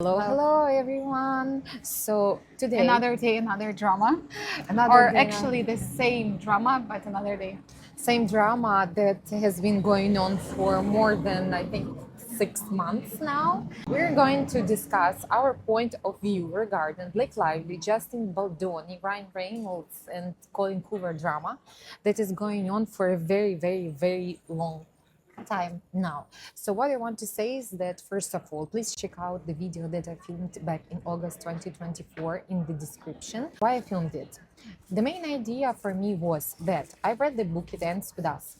Hello, hello everyone. So today, Another day, another drama. another Or day, actually the same drama, but another day. same drama that has been going on for more than I think 6 months now. We're going to discuss our point of view regarding Blake Lively, Justin Baldoni, Ryan Reynolds, and Colin Hoover drama that is going on for a very, very, very long time now. So what I want to say is that first of all, please check out the video that I filmed back in August 2024 in the description. Why I filmed it? The main idea for me was that I read the book It Ends With Us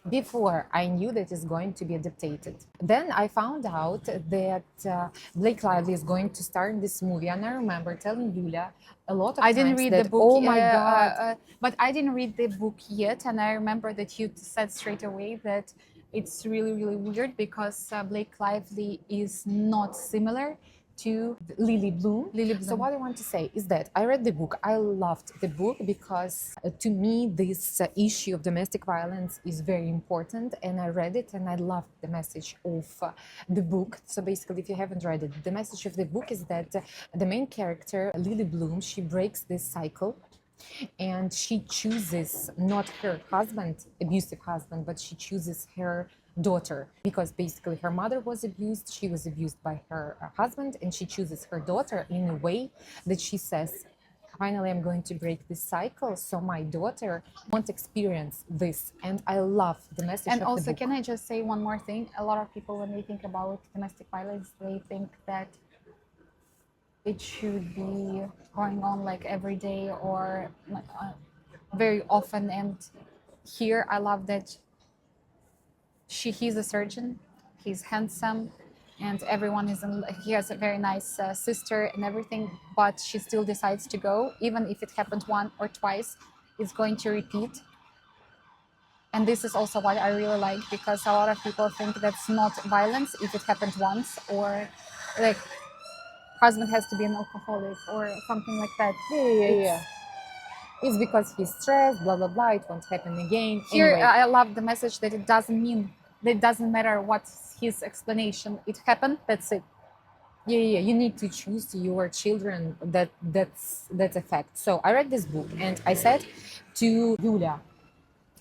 before I knew that it's going to be adapted. Then I found out that Blake Lively is going to star in this movie, and I remember telling Yulia a lot of I didn't times read that, the book. oh my God, but I didn't read the book yet, and I remember that you said straight away that it's really, really weird because Blake Lively is not similar to Lily Bloom. Lily So Bloom. what I want to say is that I read the book. I loved the book because to me this issue of domestic violence is very important, and I read it and I loved the message of the book. So basically, if you haven't read it, the message of the book is that the main character, Lily Bloom, she breaks this cycle and she chooses not her husband, abusive husband, but she chooses her daughter because basically her mother was abused, she was abused by her husband, and she chooses her daughter in a way that she says, finally I'm going to break this cycle so my daughter won't experience this. And I love the message And of also, the book. can I just say one more thing? A lot of people, when they think about domestic violence, they think that it should be going on like every day or very often. And here I love that he's a surgeon, he's handsome, and everyone is in, he has a very nice sister and everything, but she still decides to go. Even if it happened one or twice, it's going to repeat. And this is also what I really like, because a lot of people think that's not violence if it happened once, or like husband has to be an alcoholic or something like that. Yeah. It's because he's stressed, blah blah blah, it won't happen again. Here, Anyway, I love the message that it doesn't mean that it doesn't matter what's his explanation. It happened. That's it. yeah, you need to choose your children. That's a fact. So I read this book and I said to Yulia,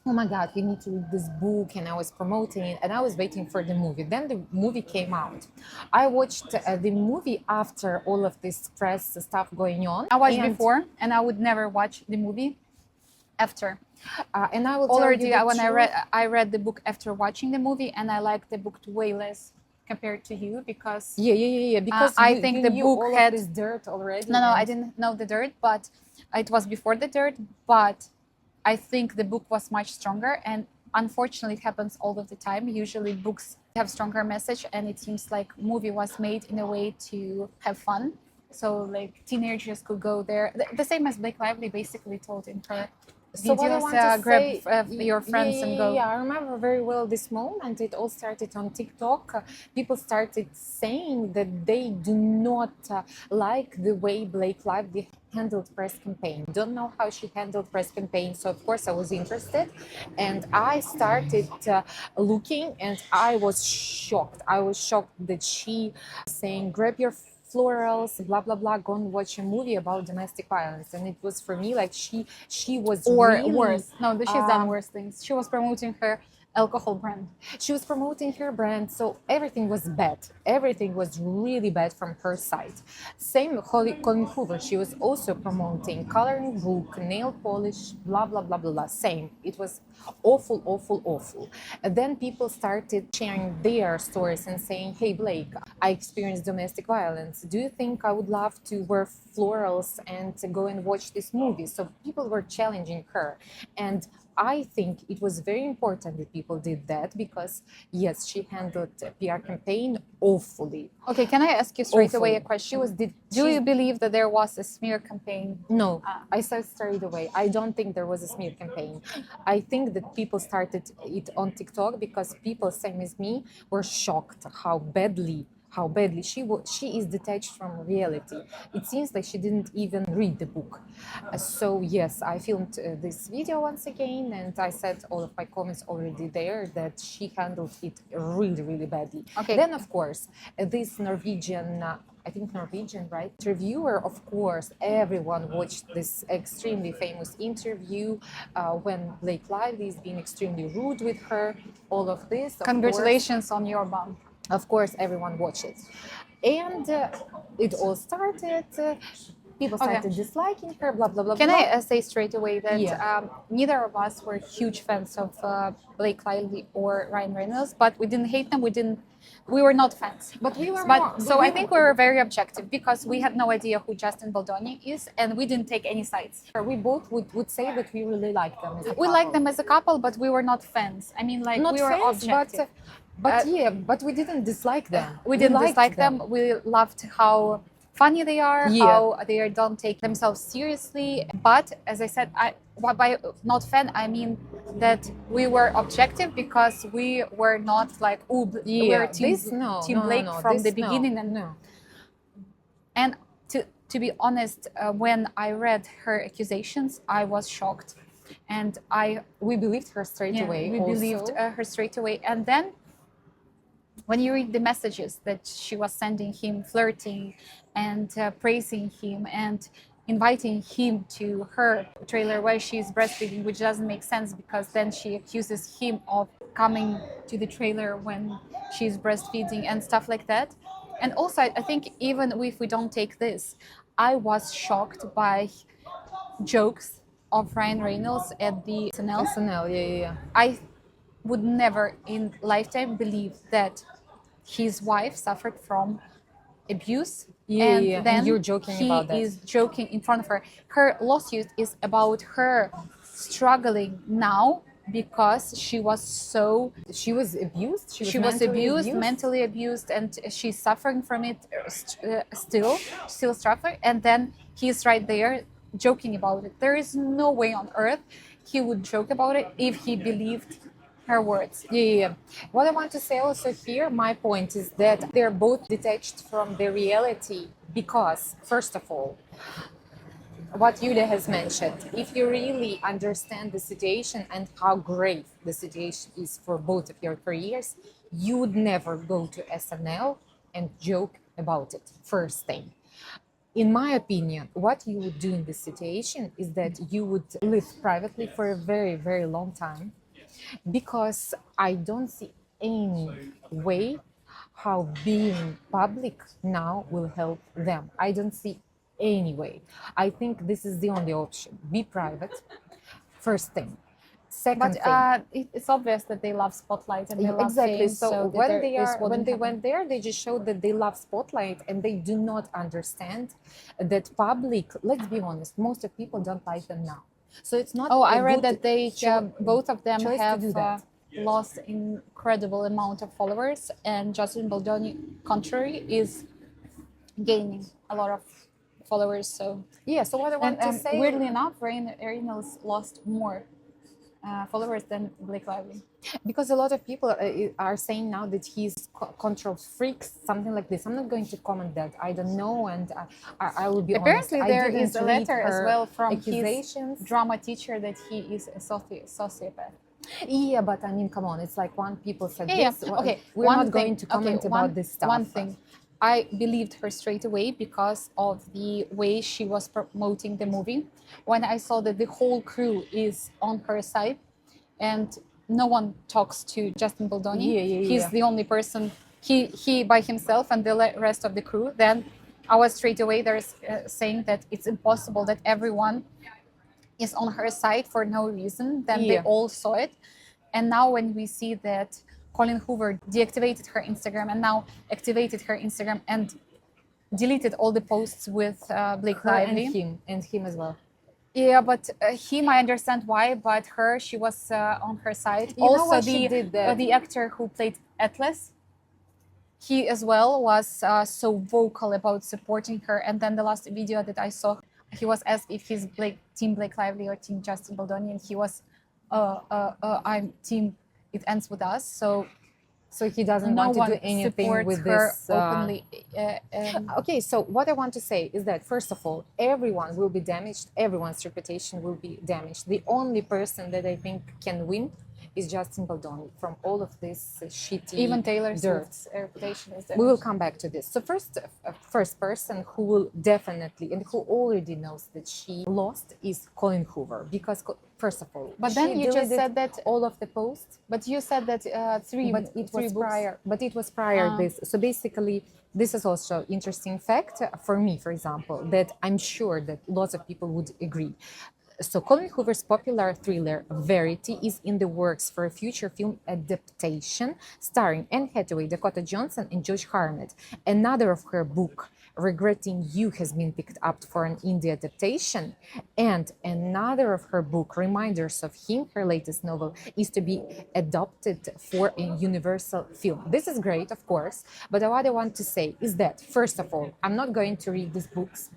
oh my God, we need to read this book, and I was promoting it and I was waiting for the movie. Then the movie came out. I watched the movie after all of this press stuff going on. I watched and, before, and I would never watch the movie after. And I will tell Already, you the when truth. I read the book after watching the movie, and I liked the book way less compared to you, because Yeah. Because I you, think you the knew book all had of this dirt already. no, I and- didn't know the dirt, but it was before the dirt. But I think the book was much stronger, and unfortunately, it happens all of the time. Usually, books have stronger message, and it seems like movie was made in a way to have fun. So like teenagers could go there. The same as Blake Lively basically told in her So what I videos, want to grab say, your friends and go. yeah, I remember very well this moment. It all started on TikTok. People started saying that they do not like the way Blake Lively handled press campaign. Don't know how she handled press campaign. So of course I was interested, and I started looking, and I was shocked. I was shocked that she saying, "Grab your florals, blah blah blah, go and watch a movie about domestic violence." And it was for me like she was Or really worse. No, she's done um, worse things. She was promoting her alcohol brand. she was promoting her brand, so everything was bad. Everything was really bad from her side. Same Colin Hoover, she was also promoting coloring book, nail polish, blah blah blah blah blah. Same. It was awful, awful, awful. And then people started sharing their stories and saying, "Hey Blake, I experienced domestic violence. Do you think I would love to wear florals and to go and watch this movie?" So people were challenging her, and I think it was very important that people did that because, yes, she handled a PR campaign awfully. Okay, can I ask you straight away a Awfully. question? Do Do you believe that there was a smear campaign? No, I said straight away. I don't think there was a smear campaign. I think that people started it on TikTok because people, same as me, were shocked how badly how badly she is detached from reality. It seems like she didn't even read the book. So yes, I filmed this video once again, and I said all of my comments already there that she handled it really, really badly. Okay. Then of course this Norwegian I think Norwegian, right? Interviewer, of course, everyone watched this extremely famous interview when Blake Lively is being extremely rude with her. All of this, of Congratulations on your mom. Of course, everyone watches, and it all started. People started disliking her. Blah blah blah. Can blah. I say straight away that Yeah. neither of us were huge fans of Blake Lively or Ryan Reynolds, but we didn't hate them. We were not fans. But we were But more. so I think we were very objective because we had no idea who Justin Baldoni is, and we didn't take any sides. We both would say that we really like them. As a We couple. liked them as a couple, but we were not fans. I mean, like Not we were fans, objective. but yeah, but we didn't dislike them. We didn't liked dislike them. We loved how funny they are, Yeah. how they don't take themselves seriously. But as I said, by not fan, I mean that we were objective because we were not like, oh, Yeah, we're team, team no, Blake no, from this, the beginning. And to be honest, when I read her accusations, I was shocked, and we believed her straight away. we also. believed her straight away. And then when you read the messages that she was sending him, flirting and praising him and inviting him to her trailer where she's breastfeeding, which doesn't make sense because then she accuses him of coming to the trailer when she's breastfeeding and stuff like that. And also, I think even if we don't take this, I was shocked by jokes of Ryan Reynolds at the SNL. SNL, yeah. I would never in lifetime believe that his wife suffered from abuse, and Yeah, then and you're joking about that. He is joking in front of her. Her lawsuit is about her struggling now because she was so She was abused. she was abused, mentally abused, and she's suffering from it still suffering. And then he's right there joking about it. There is no way on earth he would joke about it if he believed her words. Yeah. What I want to say also here, my point is that they're both detached from the reality because, first of all, what Yulia has mentioned, if you really understand the situation and how grave the situation is for both of your careers, you would never go to SNL and joke about it, first thing. In my opinion, what you would do in this situation is that you would live privately for a very, very long time, because I don't see any way how being public now will help them. I don't see any way. I think this is the only option. Be private, first thing. Second But thing. it's obvious that they love spotlight and they love Exactly. fame, So that when this when wouldn't they happen. went there, they just showed that they love spotlight and they do not understand that public. Let's be honest, most of people don't like them now. So it's not. Oh, a I read good that they both of them choice to have do that. lost incredible amount of followers, and Justin Baldoni, contrary, is gaining a lot of followers. So Yeah. So what I want to say. weirdly enough, Reynolds lost more followers than Blake Lively. Because a lot of people are saying now that he's control freaks, something like this. I'm not going to comment that. I don't know, and I will be Apparently, honest. there I didn't is a read letter as her well from accusations. his drama teacher that he is a sociopath. Yeah, but I mean, come on. It's like one people said Yeah, this. okay. We're one not thing, going to comment about this stuff. One thing, I believed her straight away because of the way she was promoting the movie. When I saw that the whole crew is on her side, and no one talks to Justin Baldoni. He's the only person. He by himself and the rest of the crew. Then I was straight away there saying that it's impossible that everyone is on her side for no reason. Then they all saw it, and now when we see that Colin Hoover deactivated her Instagram and now activated her Instagram and deleted all the posts with Blake Lively and him as well. Yeah, but him, I understand why, but her, she was on her side. You know Also, why she did that? The actor who played Atlas, he as well was so vocal about supporting her. And then the last video that I saw, he was asked if he's Team Blake Lively or Team Justin Baldoni, and he was, I'm Team It Ends With Us. So So he doesn't no want to one do anything supports with her this. openly. Okay, so what I want to say is that first of all, everyone will be damaged. Everyone's reputation will be damaged. The only person that I think can win is Justin Baldoni from all of this shitty Even Taylor dirt. Swift's reputation is We will damaged. come back to this. So first person who will definitely and who already knows that she lost is Colin Hoover because first of all, But she then you just deleted said that. all of the posts. But you said that But it three was books. prior. But it was prior this. So basically, this is also interesting fact for me, for example, that I'm sure that lots of people would agree. So Colin Hoover's popular thriller Verity is in the works for a future film adaptation starring Anne Hathaway, Dakota Johnson, and Josh Hartnett. Another of her book, Regretting You, has been picked up for an indie adaptation, and another of her book, Reminders of Him, her latest novel, is to be adopted for a Universal film. This is great, of course, but what I want to say is that, first of all, I'm not going to read these books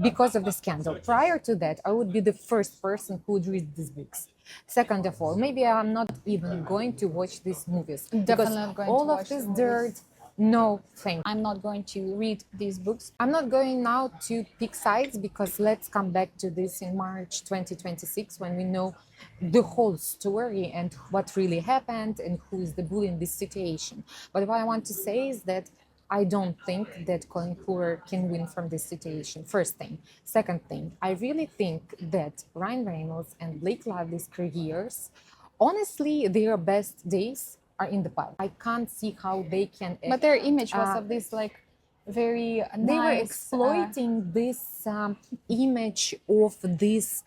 because of the scandal. Prior to that, I would be the first person who would read these books. Second of all, maybe I'm not even going to watch these movies Definitely because not going to all watch of this the movies. dirt. No, thank you. I'm not going to read these books. I'm not going now to pick sides because let's come back to this in March 2026 when we know the whole story and what really happened and who is the bully in this situation. But what I want to say is that I don't think that Colin Hoover can win from this situation. First thing. Second thing, I really think that Ryan Reynolds and Blake Lively's careers, honestly, their best days are in the past. I can't see how they can. But their image was of this like very nice. They were exploiting this image of this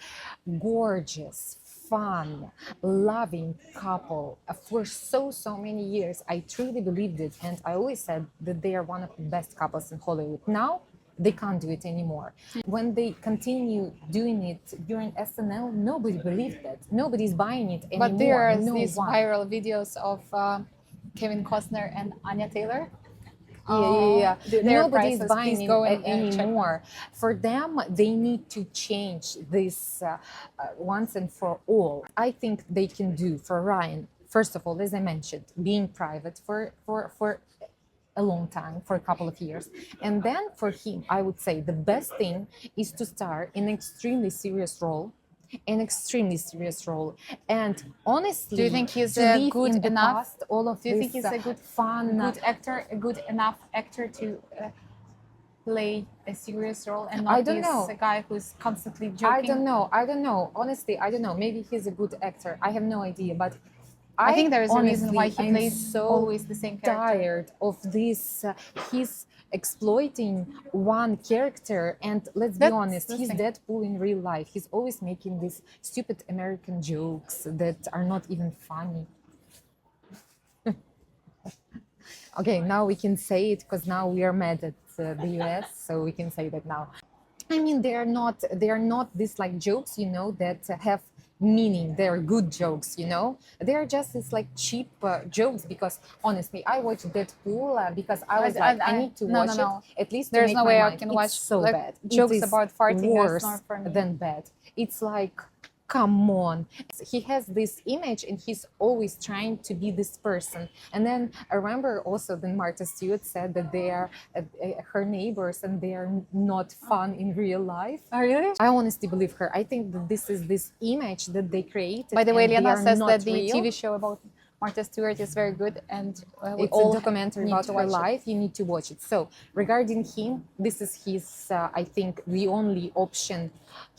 gorgeous, fun, loving couple for so many years. I truly believed it, and I always said that they are one of the best couples in Hollywood. Now they can't do it anymore. When they continue doing it during SNL, nobody believed that. Nobody's buying it anymore. But there are No these one. viral videos of Kevin Costner and Anya Taylor. Yeah. Their Nobody's prices. buying Please go and check anymore. For them, they need to change this once and for all. I think they can do for Ryan. First of all, as I mentioned, being private for a long time, for a couple of years, and then for him, I would say the best thing is to star in an extremely serious role. And honestly, Do you think he's to a leave good in the enough? past all of Do you this think he's a good fun actor, a good enough actor to play a serious role and I not don't this know. guy who's constantly joking? I don't know. Honestly, I don't know. Maybe he's a good actor. I have no idea. But I think there is a reason why he I'm plays so always the same character. tired of this. He's exploiting one character, and let's be That's honest, the he's thing. Deadpool in real life. He's always making these stupid American jokes that are not even funny. Okay, now we can say it because now we are mad at the US, so we can say that now. I mean, they are not these like jokes, that have meaning. They're good jokes, They are just this like cheap jokes because honestly, I watched Deadpool because I was I need to watch no. it at least. To There's make no my way I mind. can It's watch so like, bad. jokes It is about farting. worse That's not for me. than bad. It's like, come on. He has this image and he's always trying to be this person. And then I remember also that Martha Stewart said that they are her neighbors and they are not fun in real life. Oh, really? I honestly believe her. I think that this is this image that they created. By the way, and they Liana are says not that the real. TV show about Martha Stewart is very good, and we It's all a documentary need about to her watch it. life. You need to watch it. So regarding him, this is his, I think, the only option.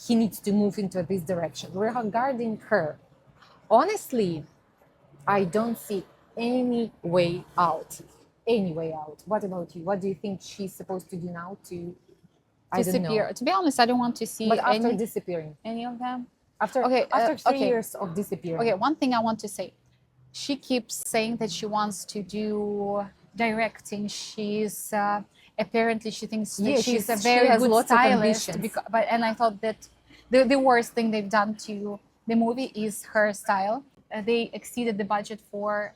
He needs to move into this direction. Regarding her, honestly, I don't see any way out. Any way out. What about you? What do you think she's supposed to do now to Disappear. I don't know. To be honest, I don't want to see But after any disappeering, of them. after Okay, after 3 okay. years of disappearing. Okay, one thing I want to say. She keeps saying that she wants to do directing. She's apparently she thinks that Yeah, she's a she very has good lots of stylist. ambitions. But and I thought that the worst thing they've done to the movie is her style. They exceeded the budget for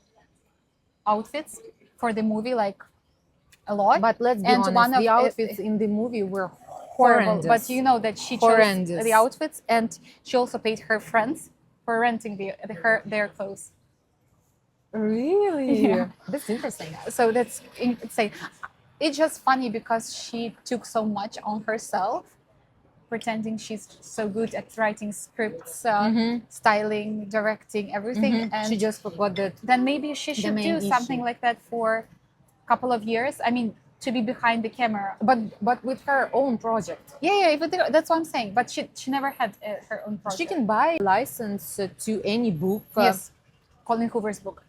outfits for the movie like a lot. But let's be and honest, one of the outfits in the movie were horrible. horrendous. But you know that she chose Horrendous. the outfits, and she also paid her friends for renting their clothes. Really? Yeah. That's interesting. So that's insane. It's just funny because she took so much on herself, pretending she's so good at writing scripts, styling, directing, everything, She and just forgot that then maybe she the should main do something issue. like that for a couple of years. I mean, to be behind the camera. But with her own project. Yeah, but that's what I'm saying. But she never had her own She project. can buy license to any book. Yes, Colin Hoover's book.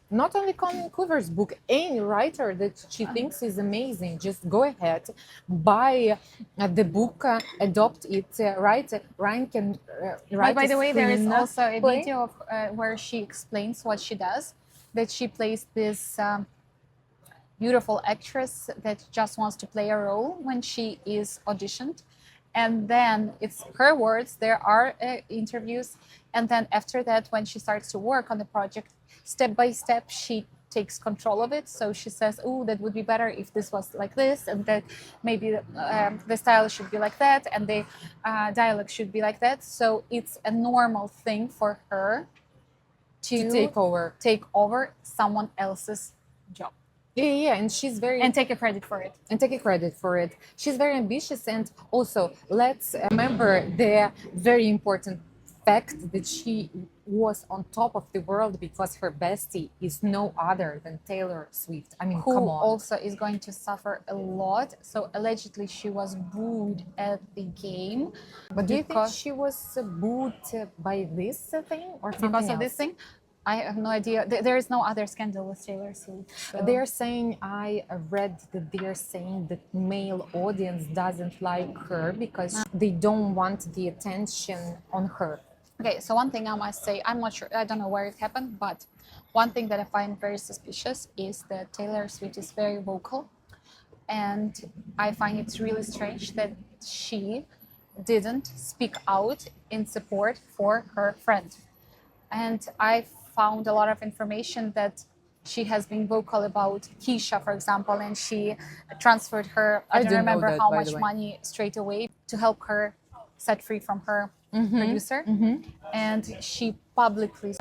Not only Colin Hoover's book, any writer that she Uh-huh. thinks is amazing, just go ahead, buy the book, adopt it, write. Ryan can write By a the way, there is also a screenplay. video of where she explains what she does. That she plays this beautiful actress that just wants to play a role when she is auditioned, and then it's her words. There are interviews, and then after that, when she starts to work on the project, step by step, she takes control of it. So she says, "Oh, that would be better if this was like this, and that maybe the style should be like that, and the dialogue should be like that." So it's a normal thing for her To to take over someone else's job Yeah, and she's very and take a credit for it. and take a credit for it. She's very ambitious, and also let's remember the very important fact that she was on top of the world because her bestie is no other than Taylor Swift. I mean, Who come on. also is going to suffer a lot. So allegedly she was booed at the game. But do you think because she was booed by this thing or something because of else? this thing? I have no idea. There is no other scandal with Taylor Swift. So. They're saying, I read that they're saying that male audience doesn't like her because they don't want the attention on her. Okay, so one thing I must say, I'm not sure, I don't know where it happened, but one thing that I find very suspicious is that Taylor Swift is very vocal. And I find it really strange that she didn't speak out in support for her friend. And I found a lot of information that she has been vocal about Keisha, for example, and she transferred her, I don't didn't know remember that, how by much the way. money straight away to help her set free from her producer. And she publicly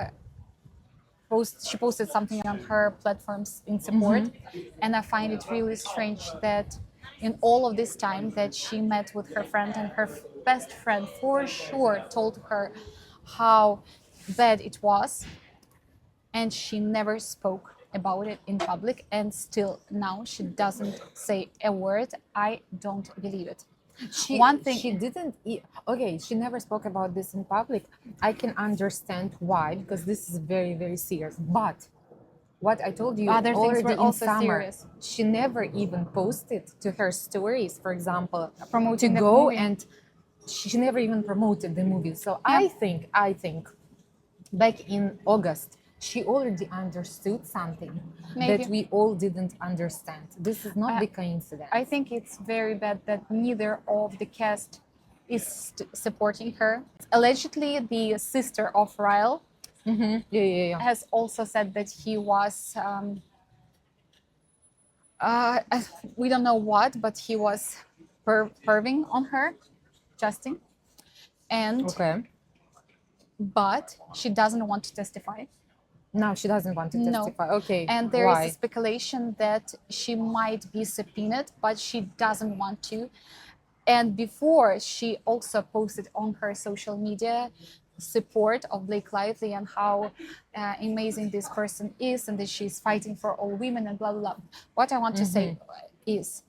she posted something on her platforms in support. And I find it really strange that in all of this time that she met with her friend, and her best friend for sure told her how bad it was, and she never spoke about it in public, and still now she doesn't say a word. I don't believe it. One thing She didn't. Okay, she never spoke about this in public. I can understand why, because this is very, very serious. But what I told you Other things already were in also summer, serious. she never even posted to her stories, for example, Promoting to the go movie. and she never even promoted the movie. So Yeah. I think back in August, she already understood something Maybe. that we all didn't understand. This is not the coincidence. I think it's very bad that neither of the cast is supporting her. Allegedly, the sister of Ryle Yeah. has also said that he was, uh, we don't know what, but he was perving on her, Justin. And Okay. but she doesn't want to testify. No, she doesn't want to No. testify. Okay. And there is Why? a speculation that she might be subpoenaed, but she doesn't want to. And before, she also posted on her social media support of Blake Lively and how amazing this person is, and that she's fighting for all women and blah blah blah. What I want to say is,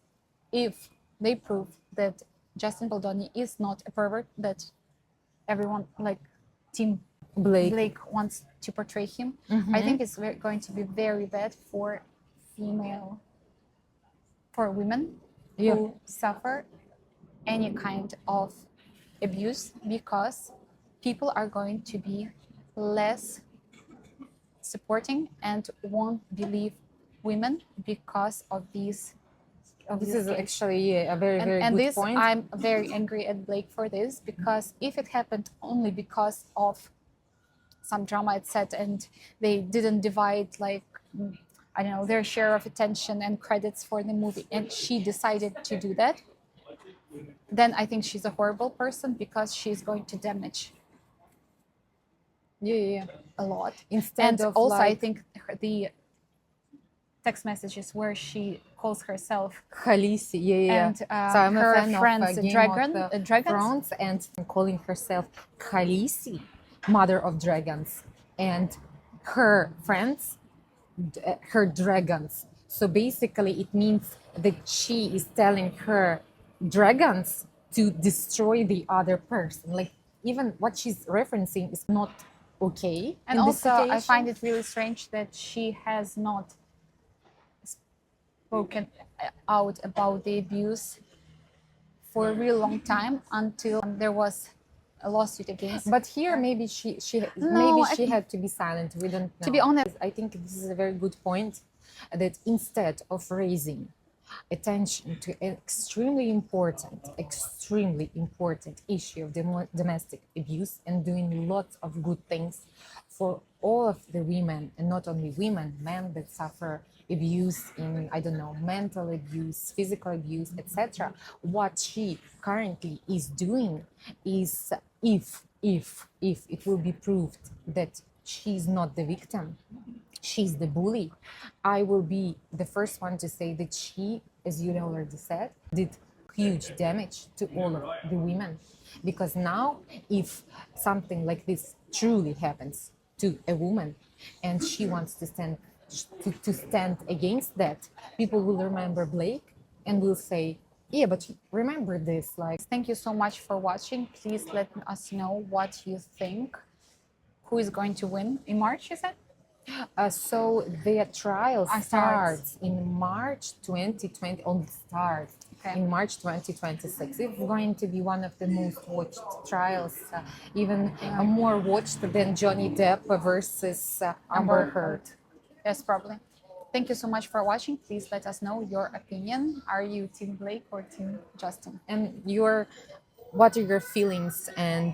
if they prove that Justin Baldoni is not a pervert, that everyone like Team Blake. wants to portray him, I think it's going to be very bad for women Yeah. who suffer any kind of abuse, because people are going to be less supporting and won't believe women because of these. This is actually a very, very And good this, point. I'm very angry at Blake for this, because if it happened only because of some drama at set and they didn't divide like I don't know their share of attention and credits for the movie, and she decided to do that, then I think she's a horrible person, because she's going to damage Yeah, yeah, yeah. a lot. Instead And of also, I like think the text messages where she calls herself Khaleesi, yeah, yeah, yeah. and So I'm a her fan of friends Game of dragons. Thrones and calling herself Khaleesi, Mother of Dragons, and her friends, her dragons. So basically, it means that she is telling her dragons to destroy the other person. Like even what she's referencing is not okay And in this also, I find situation. it really strange that she has not spoken out about the abuse for a real long time until there was a lawsuit against But here, her. maybe maybe No, she had to be silent. We don't to know. be honest, I think this is a very good point. That instead of raising attention to an extremely important issue of domestic abuse and doing lots of good things for all of the women, and not only women, men that suffer abuse in, I don't know, mental abuse, physical abuse, etc. What she currently is doing is, if it will be proved that she's not the victim, she's the bully, I will be the first one to say that she, as you already said, did huge damage to all of the women. Because now, if something like this truly happens to a woman and she wants to stand against that, people will remember Blake and will say, yeah, but remember this, like, thank you so much for watching. Please let us know what you think. Who is going to win in March, you said? so the trial Starts. starts in March 2020, only starts Okay. in March 2026. It's going to be one of the most watched trials, even more watched than Johnny Depp versus Amber Heard. Yes, probably. Thank you so much for watching. Please let us know your opinion. Are you Team Blake or Team Justin? And what are your feelings and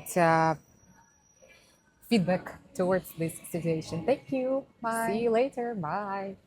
feedback towards this situation? Thank you. Bye. See you later. Bye.